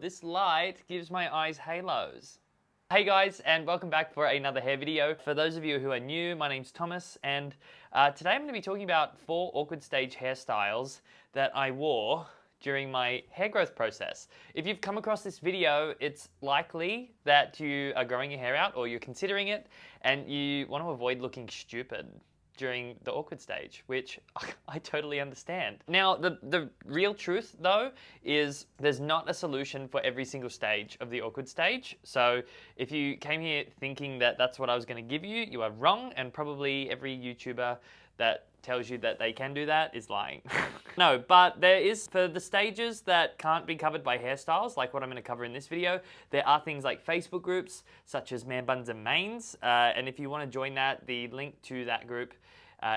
this light gives my eyes halos. Hey guys, and welcome back for another hair video. For those of you who are new, my name's Thomas, and today I'm going to be talking about 4 awkward stage hairstyles that I wore during my hair growth process. If you've come across this video, it's likely that you are growing your hair out or you're considering it and you want to avoid looking stupid during the awkward stage, which I totally understand. Now, the real truth though is there's not a solution for every single stage of the awkward stage. So if you came here thinking that that's what I was going to give you, you are wrong, and probably every YouTuber that tells you that they can do that is lying. No, but there is, for the stages that can't be covered by hairstyles, like what I'm going to cover in this video, there are things like Facebook groups, such as Man Buns and Mains, and if you want to join that, the link to that group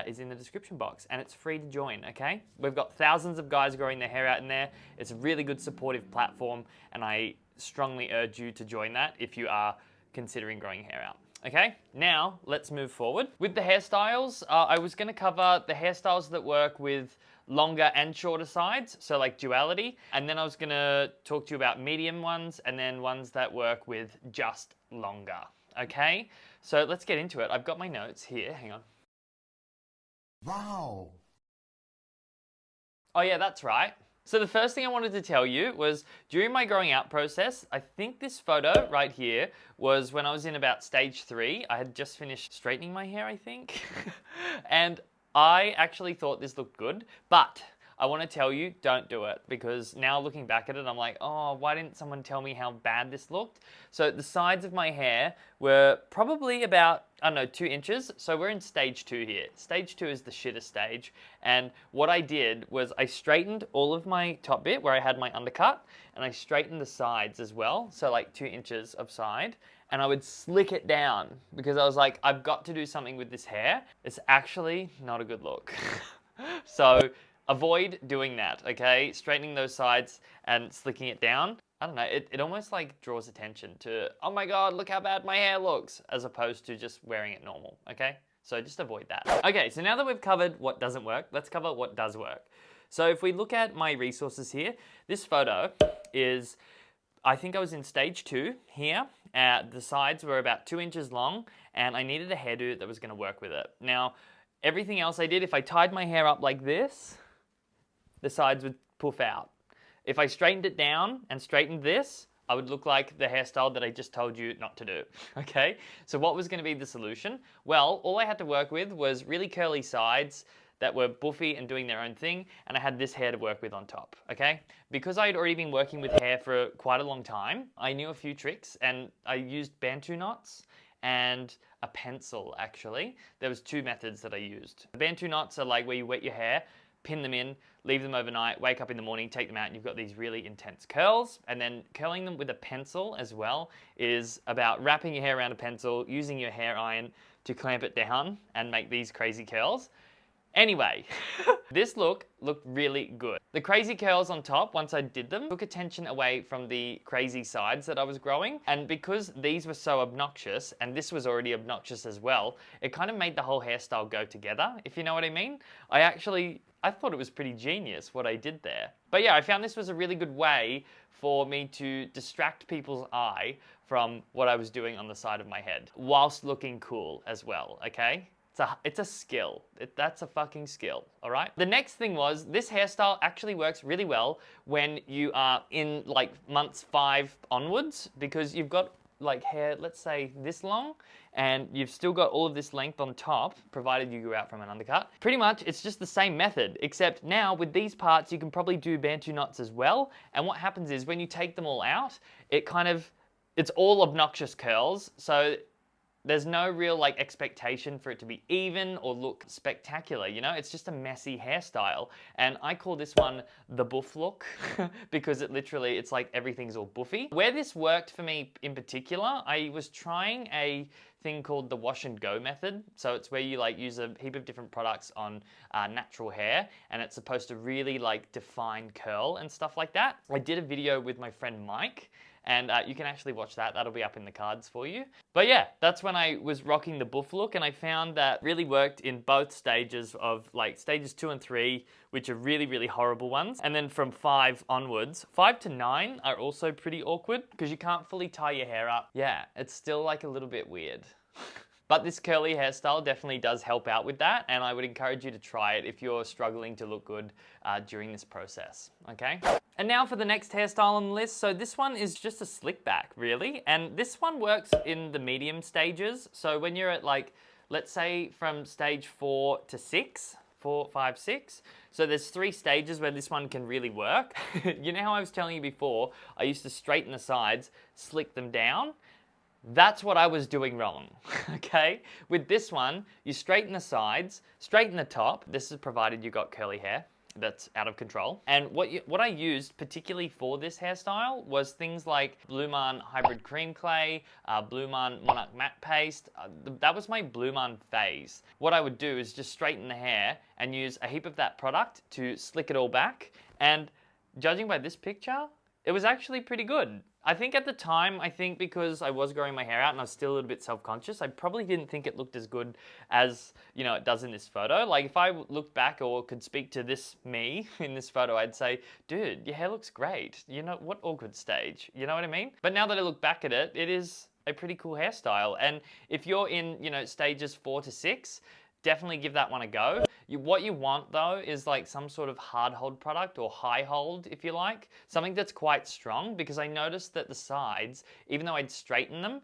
is in the description box, and it's free to join, okay? We've got thousands of guys growing their hair out in there. It's a really good supportive platform, and I strongly urge you to join that if you are considering growing hair out. Okay, now let's move forward. With the hairstyles, I was going to cover the hairstyles that work with longer and shorter sides, so like duality, and then I was going to talk to you about medium ones, and then ones that work with just longer, okay? So let's get into it. I've got my notes here, hang on. Wow. Oh yeah, that's right. So the first thing I wanted to tell you was during my growing out process, I think this photo right here was when I was in about stage 3. I had just finished straightening my hair, I think. And I actually thought this looked good, but I want to tell you, don't do it, because now looking back at it, I'm like, oh, why didn't someone tell me how bad this looked? So the sides of my hair were probably about, I don't know, 2 inches. So we're in stage 2 here. Stage 2 is the shittest stage. And what I did was I straightened all of my top bit where I had my undercut, and I straightened the sides as well. So like 2 inches of side. And I would slick it down because I was like, I've got to do something with this hair. It's actually not a good look. So avoid doing that, okay? Straightening those sides and slicking it down. I don't know, it almost like draws attention to, oh my God, look how bad my hair looks, as opposed to just wearing it normal, okay? So just avoid that. Okay, so now that we've covered what doesn't work, let's cover what does work. So if we look at my resources here, this photo is, I think I was in stage 2 here. The sides were about 2 inches long, and I needed a hairdo that was gonna work with it. Now, everything else I did, if I tied my hair up like this, the sides would poof out. If I straightened it down and straightened this, I would look like the hairstyle that I just told you not to do, okay? So what was gonna be the solution? Well, all I had to work with was really curly sides that were boofy and doing their own thing, and I had this hair to work with on top, okay? Because I had already been working with hair for quite a long time, I knew a few tricks, and I used Bantu knots and a pencil, actually. There was 2 methods that I used. The Bantu knots are like where you wet your hair, pin them in, leave them overnight, wake up in the morning, take them out, and you've got these really intense curls. And then curling them with a pencil as well is about wrapping your hair around a pencil, using your hair iron to clamp it down and make these crazy curls. Anyway, this looked really good. The crazy curls on top, once I did them, took attention away from the crazy sides that I was growing. And because these were so obnoxious, and this was already obnoxious as well, it kind of made the whole hairstyle go together, if you know what I mean. I thought it was pretty genius what I did there. But yeah, I found this was a really good way for me to distract people's eye from what I was doing on the side of my head, whilst looking cool as well, okay? It's a skill. That's a fucking skill, all right? The next thing was, this hairstyle actually works really well when you are in like months 5 onwards, because you've got like hair, let's say this long, and you've still got all of this length on top, provided you go out from an undercut. Pretty much, it's just the same method, except now with these parts, you can probably do Bantu knots as well. And what happens is when you take them all out, it's all obnoxious curls. So there's no real like expectation for it to be even or look spectacular, you know? It's just a messy hairstyle. And I call this one the Boof Look because it's like everything's all boofy. Where this worked for me in particular, I was trying a thing called the wash and go method. So it's where you like use a heap of different products on natural hair, and it's supposed to really like define curl and stuff like that. I did a video with my friend Mike, and you can actually watch that. That'll be up in the cards for you. But yeah, that's when I was rocking the Boof Look, and I found that really worked in both stages of like stages 2 and 3, which are really, really horrible ones. And then from 5 onwards, 5 to 9 are also pretty awkward because you can't fully tie your hair up. Yeah, it's still like a little bit weird. But this curly hairstyle definitely does help out with that, and I would encourage you to try it if you're struggling to look good during this process, okay? And now for the next hairstyle on the list. So this one is just a slick back, really, and this one works in the medium stages. So when you're at like, let's say from stage 4 to 6, 4, 5, 6. So there's 3 stages where this one can really work. You know how I was telling you before, I used to straighten the sides, slick them down? That's what I was doing wrong, okay? With this one, you straighten the sides, straighten the top. This is provided you got curly hair that's out of control. And what I used particularly for this hairstyle was things like Blue Man Hybrid Cream Clay, Blue Man Monarch Matte Paste. That was my Blue Man phase. What I would do is just straighten the hair and use a heap of that product to slick it all back. And judging by this picture, it was actually pretty good. I think at the time, because I was growing my hair out and I was still a little bit self-conscious, I probably didn't think it looked as good as, you know, it does in this photo. Like if I looked back or could speak to this me in this photo, I'd say, dude, your hair looks great. You know, what awkward stage, you know what I mean? But now that I look back at it, it is a pretty cool hairstyle. And if you're in, you know, stages 4 to 6, definitely give that one a go. What you want though is like some sort of hard hold product or high hold, if you like. Something that's quite strong, because I noticed that the sides, even though I'd straighten them,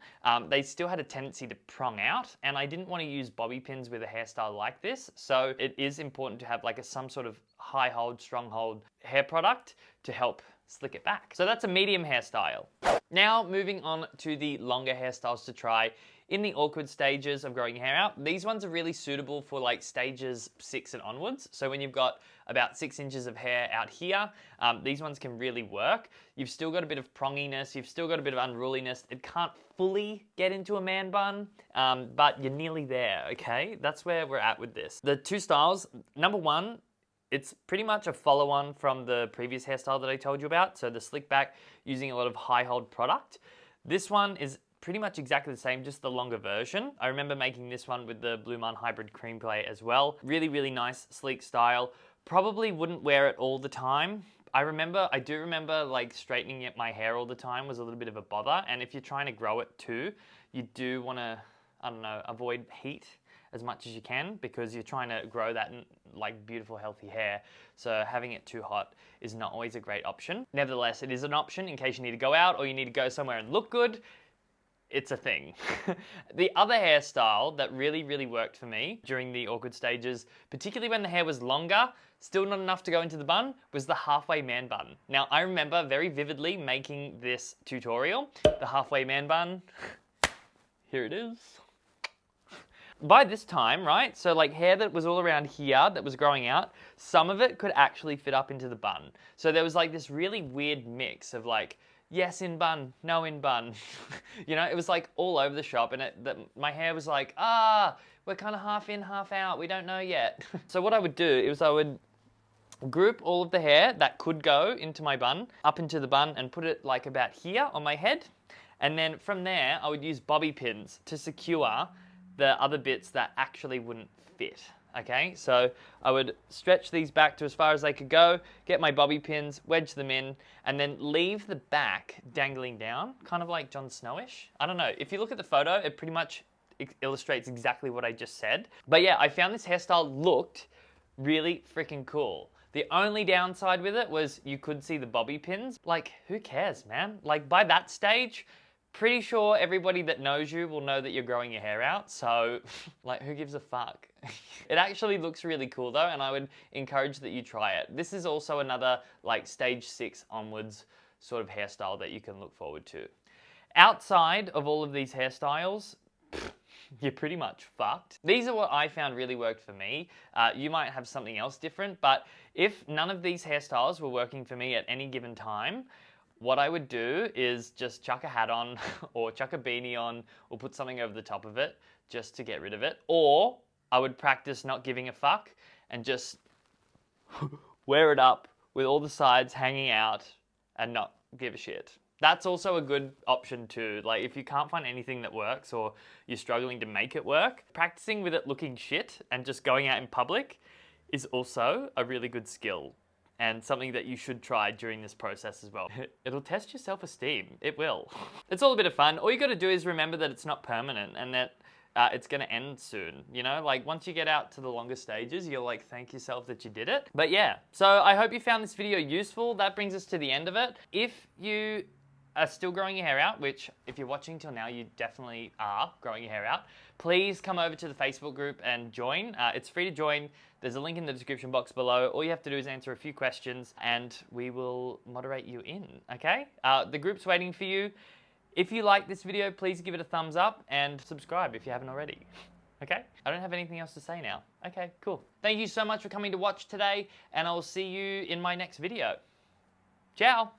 they still had a tendency to prong out, and I didn't want to use bobby pins with a hairstyle like this. So it is important to have like some sort of high hold, strong hold hair product to help slick it back. So that's a medium hairstyle. Now moving on to the longer hairstyles to try in the awkward stages of growing hair out. These ones are really suitable for like stages 6 and onwards. So when you've got about 6 inches of hair out here, these ones can really work. You've still got a bit of pronginess, you've still got a bit of unruliness. It can't fully get into a man bun, but you're nearly there, okay? That's where we're at with this. The 2 styles, number 1, it's pretty much a follow-on from the previous hairstyle that I told you about. So the slick back using a lot of high hold product. This one is pretty much exactly the same, just the longer version. I remember making this one with the Blue Man Hybrid Cream Clay as well. Really, really nice, sleek style. Probably wouldn't wear it all the time. I do remember like straightening my hair all the time was a little bit of a bother. And if you're trying to grow it too, you do want to, I don't know, avoid heat as much as you can, because you're trying to grow that like beautiful healthy hair. So having it too hot is not always a great option. Nevertheless, it is an option in case you need to go out or you need to go somewhere and look good. It's a thing. The other hairstyle that really, really worked for me during the awkward stages, particularly when the hair was longer, still not enough to go into the bun, was the Half Way Man Bun. Now, I remember very vividly making this tutorial, the Half Way Man Bun. Here it is. By this time, right, so like hair that was all around here that was growing out, some of it could actually fit up into the bun. So there was like this really weird mix of like, yes in bun, no in bun. You know, it was like all over the shop, and my hair was like, we're kind of half in, half out, we don't know yet. So what I would do is I would group all of the hair that could go into my bun, up into the bun, and put it like about here on my head. And then from there, I would use bobby pins to secure the other bits that actually wouldn't fit. Okay, so I would stretch these back to as far as they could go, get my bobby pins, wedge them in, and then leave the back dangling down, kind of like Jon Snowish. I don't know, if you look at the photo, it pretty much illustrates exactly what I just said. But yeah, I found this hairstyle looked really freaking cool. The only downside with it was you could see the bobby pins. Like, who cares, man? Like, by that stage, pretty sure everybody that knows you will know that you're growing your hair out, so like, who gives a fuck? It actually looks really cool though, and I would encourage that you try it. This is also another like stage 6 onwards sort of hairstyle that you can look forward to. Outside of all of these hairstyles, you're pretty much fucked. These are what I found really worked for me. You might have something else different, but if none of these hairstyles were working for me at any given time, what I would do is just chuck a hat on or chuck a beanie on or put something over the top of it just to get rid of it. Or I would practice not giving a fuck and just wear it up with all the sides hanging out and not give a shit. That's also a good option too. Like if you can't find anything that works or you're struggling to make it work, practicing with it looking shit and just going out in public is also a really good skill and something that you should try during this process as well. It'll test your self-esteem. It will. It's all a bit of fun. All you got to do is remember that it's not permanent and that it's going to end soon, you know? Like once you get out to the longer stages, you'll like thank yourself that you did it. But yeah, so I hope you found this video useful. That brings us to the end of it. If you are still growing your hair out, which if you're watching till now, you definitely are growing your hair out, please come over to the Facebook group and join. It's free to join. There's a link in the description box below. All you have to do is answer a few questions and we will moderate you in, okay? The group's waiting for you. If you like this video, please give it a thumbs up and subscribe if you haven't already. Okay? I don't have anything else to say now. Okay, cool. Thank you so much for coming to watch today, and I will see you in my next video. Ciao!